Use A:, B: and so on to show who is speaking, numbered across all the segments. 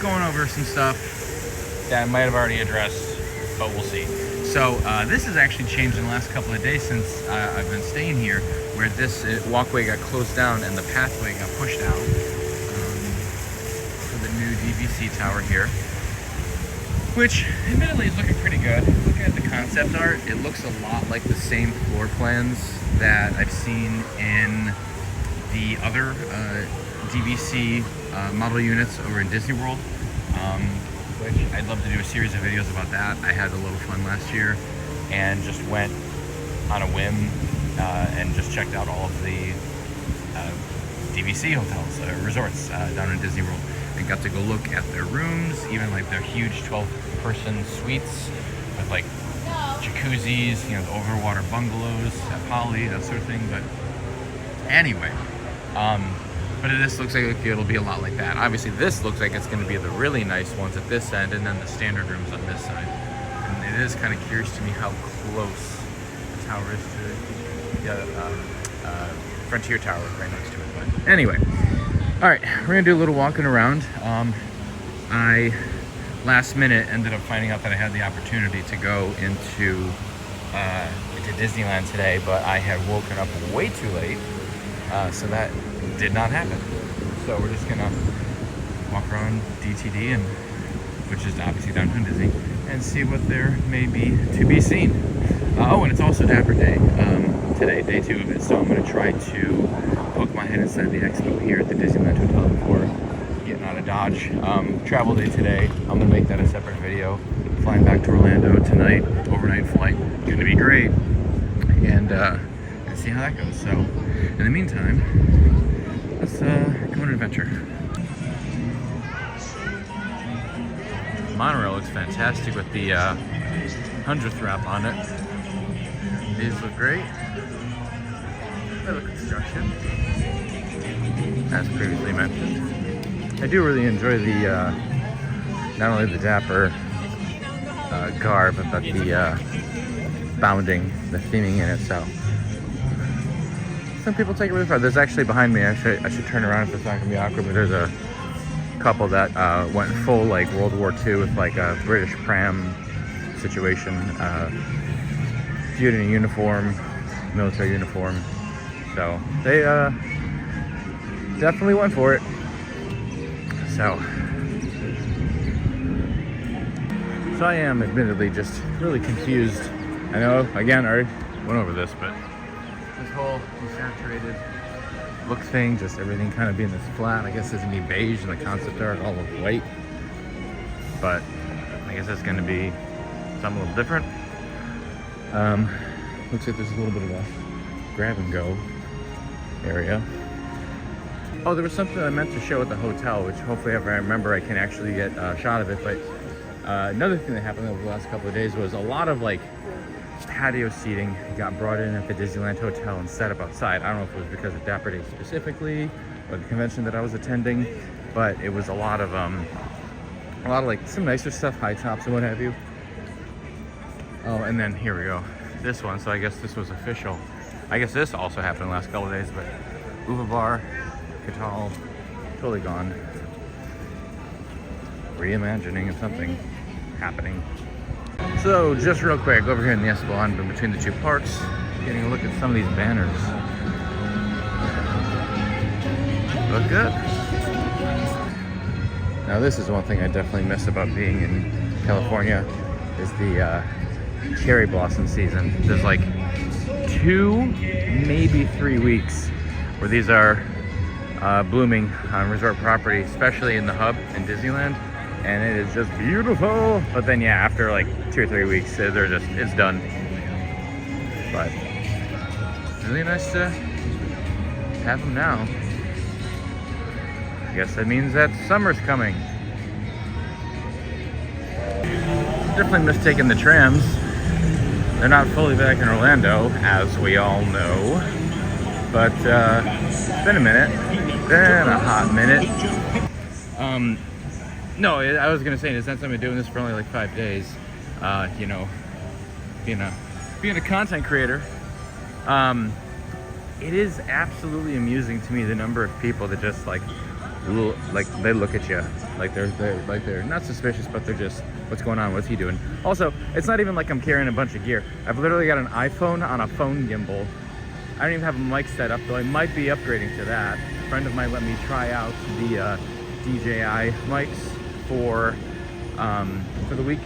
A: going over some stuff that I might have already addressed, but we'll see. So this has actually changed in the last couple of days since I've been staying here, where this walkway got closed down and the pathway got pushed out for the new DVC tower here, which admittedly is looking pretty good. Looking at the concept art, it looks a lot like the same floor plans that I've seen in the other DVC model units over in Disney World, which I'd love to do a series of videos about that. I had a little fun last year and just went on a whim and just checked out all of the DVC hotels, resorts down in Disney World, and got to go look at their rooms, even like their huge 12-person suites with like jacuzzis, you know, the overwater bungalows at Poly, that sort of thing. But anyway, but this looks like it'll be a lot like that. Obviously, this looks like it's going to be the really nice ones at this end, and then the standard rooms on this side. And it is kind of curious to me how close the tower is to the Frontier Tower right next to it. But anyway, all right, we're gonna do a little walking around. I last minute ended up finding out that I had the opportunity to go into Disneyland today, but I had woken up way too late, so that did not happen. So we're just gonna walk around DTD, and which is obviously downtown Disney, and see what there may be to be seen. Oh, and it's also Dapper Day today, day 2 of it. So I'm gonna try to poke my head inside the expo here at the Disneyland Hotel before getting out of Dodge. Travel day today. I'm gonna make that a separate video. Flying back to Orlando tonight, overnight flight. Gonna be great, and see how that goes. So in the meantime, let's go on an adventure. Monorail looks fantastic with the 100th wrap on it. These look great. Little construction, as previously mentioned. I do really enjoy the not only the Dapper garb, but the bounding, the theming in itself. Some people take it really far. There's actually behind me, I should turn around if it's not gonna be awkward, but there's a couple that went full like World War II with like a British pram situation, viewed in a uniform, military uniform. So they definitely went for it. So I am admittedly just really confused. I know, again, I already went over this, but this whole desaturated look thing, just everything kind of being this flat. I guess it's gonna be beige and the concept art all of white, but I guess that's gonna be something a little different. Looks like there's a little bit of a grab and go area. Oh, there was something I meant to show at the hotel, which hopefully if I remember I can actually get a shot of it. But another thing that happened over the last couple of days was a lot of like patio seating got brought in at the Disneyland Hotel and set up outside. I don't know if it was because of Dapper Day specifically or the convention that I was attending, but it was a lot of like some nicer stuff, high tops and what have you. Oh, and then here we go. This one, so I guess this was official. I guess this also happened in the last couple of days, but Uva Bar, Catal, totally gone. Reimagining of something happening. So just real quick, over here in the Esplanade, between the two parks, getting a look at some of these banners. Look good. Now this is one thing I definitely miss about being in California, is the cherry blossom season. There's like 2, maybe 3 weeks where these are blooming on resort property, especially in the hub in Disneyland, and it is just beautiful. But then yeah, after like 2 or 3 weeks, they're just, it's done. But it's really nice to have them now. I guess that means that summer's coming. Definitely miss taking the trams. They're not fully back in Orlando, as we all know, but it's been a minute, been a hot minute. No, I was gonna say, in a sense, I've been doing this for only like 5 days. You know, being a content creator, it is absolutely amusing to me the number of people that just like they look at you Like they're not suspicious, but they're just, what's going on? What's he doing? Also, it's not even like I'm carrying a bunch of gear. I've literally got an iPhone on a phone gimbal. I don't even have a mic set up, though I might be upgrading to that. A friend of mine let me try out the DJI mics for the week.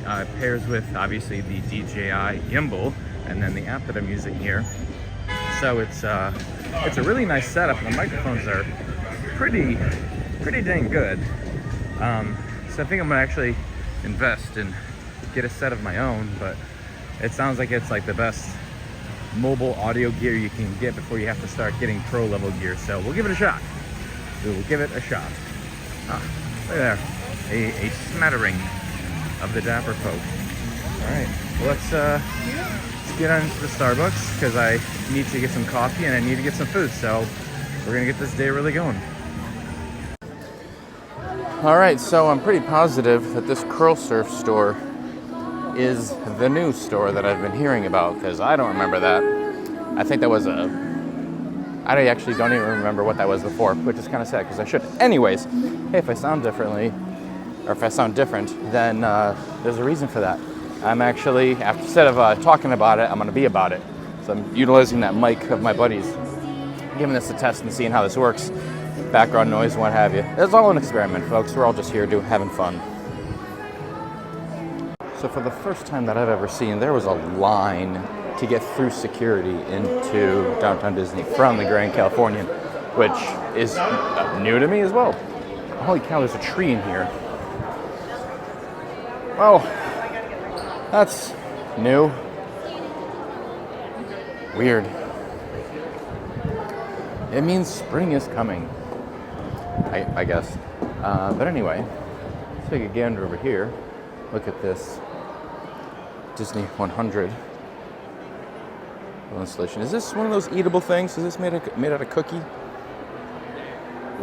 A: It pairs with obviously the DJI gimbal and then the app that I'm using here. So it's a really nice setup, and the microphones are pretty dang good. So I think I'm gonna actually invest and get a set of my own, but it sounds like it's like the best mobile audio gear you can get before you have to start getting pro level gear. So we'll give it a shot. We will give it a shot. Ah, look there, a smattering of the dapper folk. All right, well, let's get on into the Starbucks because I need to get some coffee and I need to get some food. So we're gonna get this day really going. All right, so I'm pretty positive that this Curl Surf store is the new store that I've been hearing about, because I don't remember that. I think that was I actually don't even remember what that was before, which is kind of sad because I should. Anyways, hey, if I sound differently, or if I sound different, then there's a reason for that. I'm actually, instead of talking about it, I'm going to be about it. So I'm utilizing that mic of my buddies, giving this a test and seeing how this works. Background noise, what have you. It's all an experiment, folks. We're all just here having fun. So for the first time that I've ever seen, there was a line to get through security into Downtown Disney from the Grand Californian, which is new to me as well. Holy cow, there's a tree in here. Well, that's new. Weird. It means spring is coming, I guess. But anyway, let's take a gander over here. Look at this Disney 100 installation. Is this one of those eatable things? Is this made out of cookie?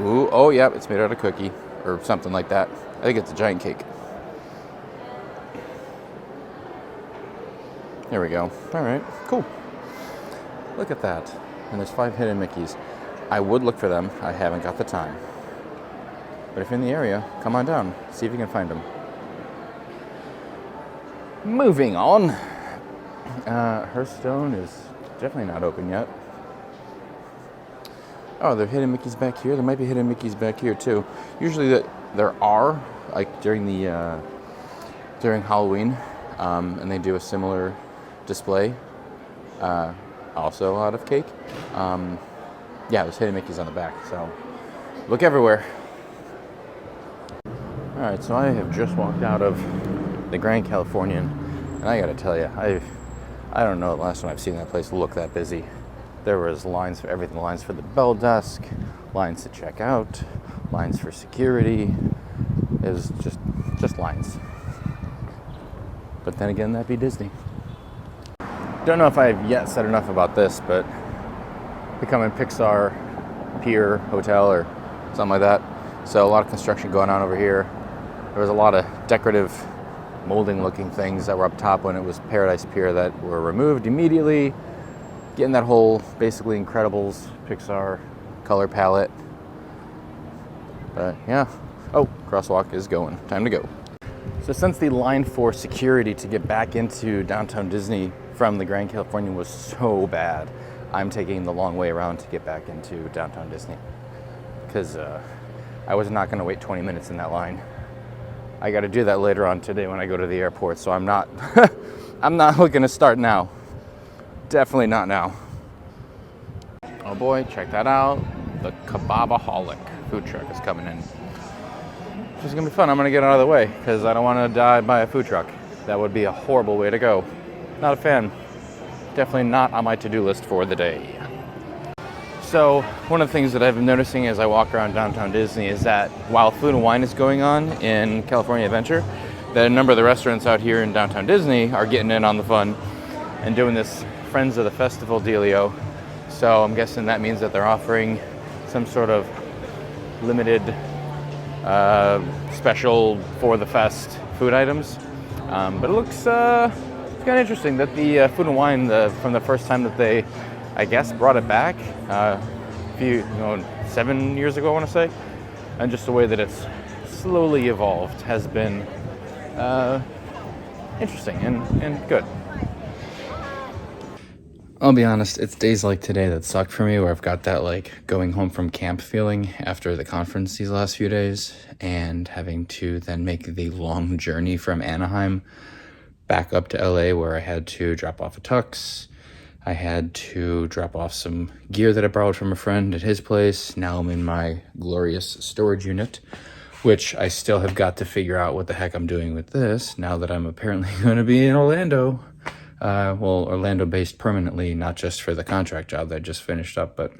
A: Ooh, oh yeah, it's made out of cookie or something like that. I think it's a giant cake. There we go. All right, cool. Look at that. And there's 5 hidden Mickeys. I would look for them. I haven't got the time. But if you're in the area, come on down. See if you can find them. Moving on. Hearthstone is definitely not open yet. Oh, there are hidden Mickeys back here. There might be hidden Mickeys back here too. Usually there are, like during Halloween, and they do a similar display. Also out of cake. Yeah, there's hidden Mickeys on the back, so look everywhere. All right, so I have just walked out of the Grand Californian, and I gotta tell you, I don't know the last time I've seen that place look that busy. There was lines for everything, lines for the bell desk, lines to check out, lines for security. It was just lines. But then again, that'd be Disney. Don't know if I've yet said enough about this, but becoming Pixar Pier Hotel or something like that. So a lot of construction going on over here. There was a lot of decorative molding looking things that were up top when it was Paradise Pier that were removed immediately. Getting that whole basically Incredibles Pixar color palette. But yeah. Oh, crosswalk is going. Time to go. So since the line for security to get back into Downtown Disney from the Grand Californian was so bad, I'm taking the long way around to get back into Downtown Disney. Because I was not going to wait 20 minutes in that line. I got to do that later on today when I go to the airport, so I'm not I'm not looking to start now. Definitely not now. Oh boy, check that out. The Kebabaholic food truck is coming in. Which is going to be fun. I'm going to get out of the way because I don't want to die by a food truck. That would be a horrible way to go. Not a fan. Definitely not on my to-do list for the day. So one of the things that I've been noticing as I walk around Downtown Disney is that while Food and Wine is going on in California Adventure, that a number of the restaurants out here in Downtown Disney are getting in on the fun and doing this Friends of the Festival dealio. So I'm guessing that means that they're offering some sort of limited special for the fest food items. But it looks kind of interesting that the Food and Wine, from the first time that they, I guess, brought it back a few, 7 years ago, I want to say, and just the way that it's slowly evolved has been interesting and good. I'll be honest, it's days like today that suck for me, where I've got that like going home from camp feeling after the conference these last few days, and having to then make the long journey from Anaheim back up to LA, where I had to drop off a tux. I had to drop off some gear that I borrowed from a friend at his place. Now I'm in my glorious storage unit, which I still have got to figure out what the heck I'm doing with this now that I'm apparently going to be in Orlando. Orlando based permanently, not just for the contract job that I just finished up, but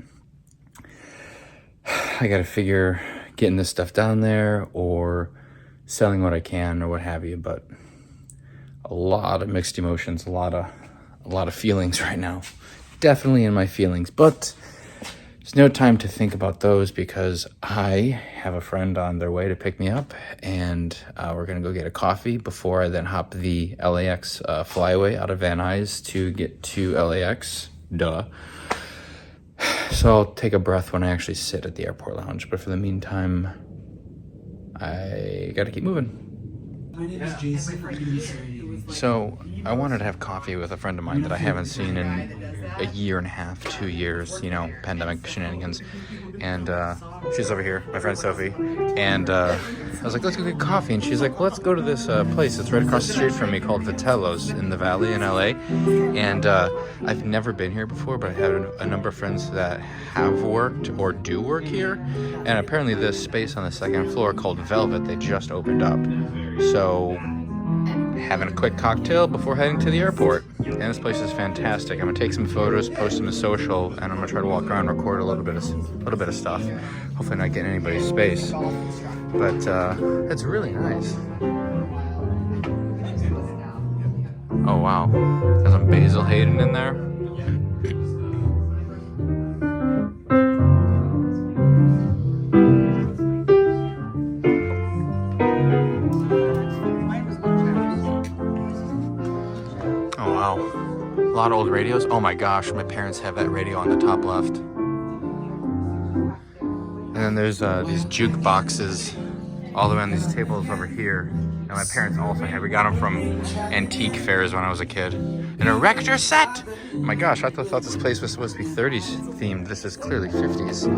A: I got to figure getting this stuff down there or selling what I can or what have you. But a lot of mixed emotions, a lot of feelings right now. Definitely in my feelings, but there's no time to think about those because I have a friend on their way to pick me up, and we're going to go get a coffee before I then hop the LAX flyaway out of Van Nuys to get to LAX. Duh. So I'll take a breath when I actually sit at the airport lounge, but for the meantime, I got to keep moving.
B: My name is Jason.
A: So I wanted to have coffee with a friend of mine that I haven't seen in a year and a half, 2 years, pandemic shenanigans. And she's over here, my friend Sophie. And I was like, let's go get coffee. And she's like, well, let's go to this place that's right across the street from me called Vitello's in the Valley in LA. And I've never been here before, but I have a number of friends that have worked or do work here. And apparently this space on the second floor called Velvet, they just opened up. So having a quick cocktail before heading to the airport. And this place is fantastic. I'm gonna take some photos, post them to social, and I'm gonna try to walk around and record a little bit of stuff. Hopefully not getting anybody's space. But it's really nice. Oh wow. Got some Basil Hayden in there. A lot of old radios. Oh my gosh, my parents have that radio on the top left. And then there's these juke boxes all around these tables over here. And my parents also have. We got them from antique fairs when I was a kid. An erector set! Oh my gosh, I thought this place was supposed to be 30s themed. This is clearly 50s.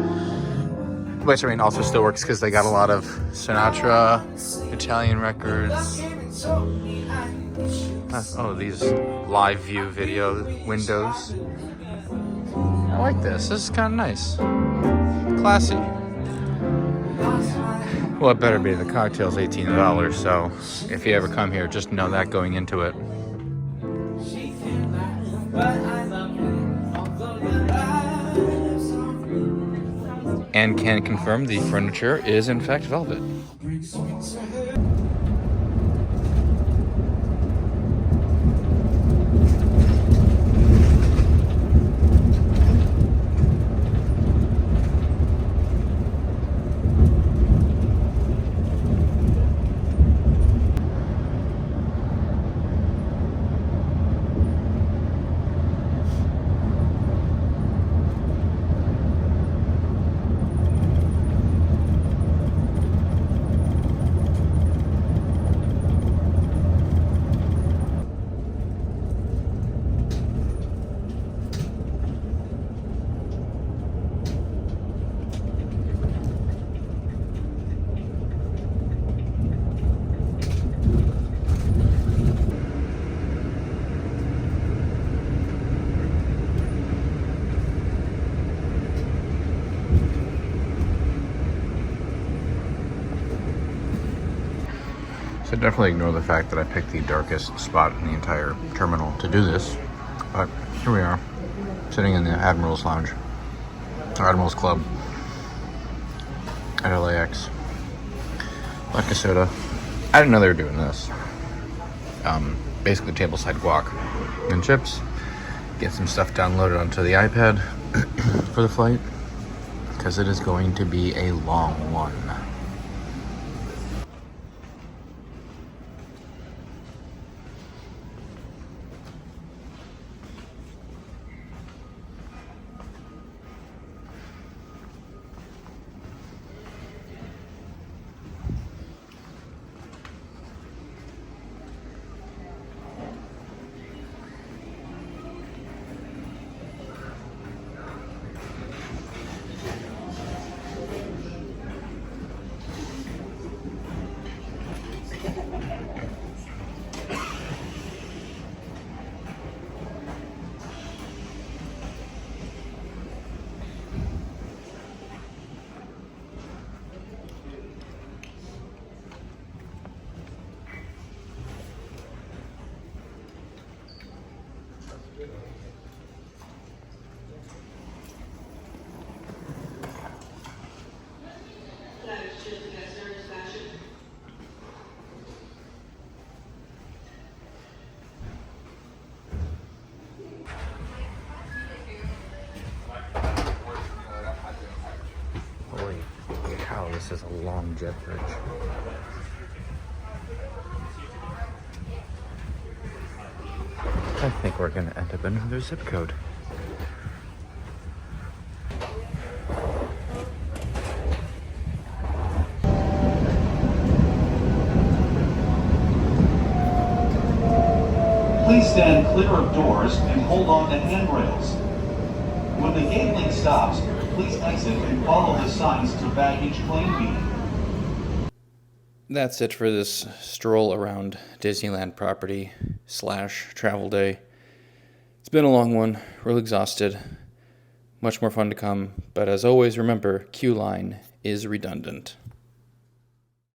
A: Which, I mean, also still works because they got a lot of Sinatra, Italian records. Oh, these live view video windows. I like this. This is kind of nice. Classy. Well, it better be. The cocktail's $18, so if you ever come here, just know that going into it. And can confirm the furniture is in fact velvet. So definitely ignore the fact that I picked the darkest spot in the entire terminal to do this. But here we are, sitting in the Admiral's Lounge, or Admiral's Club at LAX. Vodka soda. I didn't know they were doing this. Basically tableside guac and chips. Get some stuff downloaded onto the iPad for the flight, because it is going to be a long one. jet perch. I think we're gonna end up in another zip code.
C: Please stand clear of doors and hold on to handrails. When the gate link stops, please exit and follow the signs to baggage claim B.
A: That's it for this stroll around Disneyland property / travel day. It's been a long one, real exhausted. Much more fun to come, but as always, remember, Q-Line is redundant.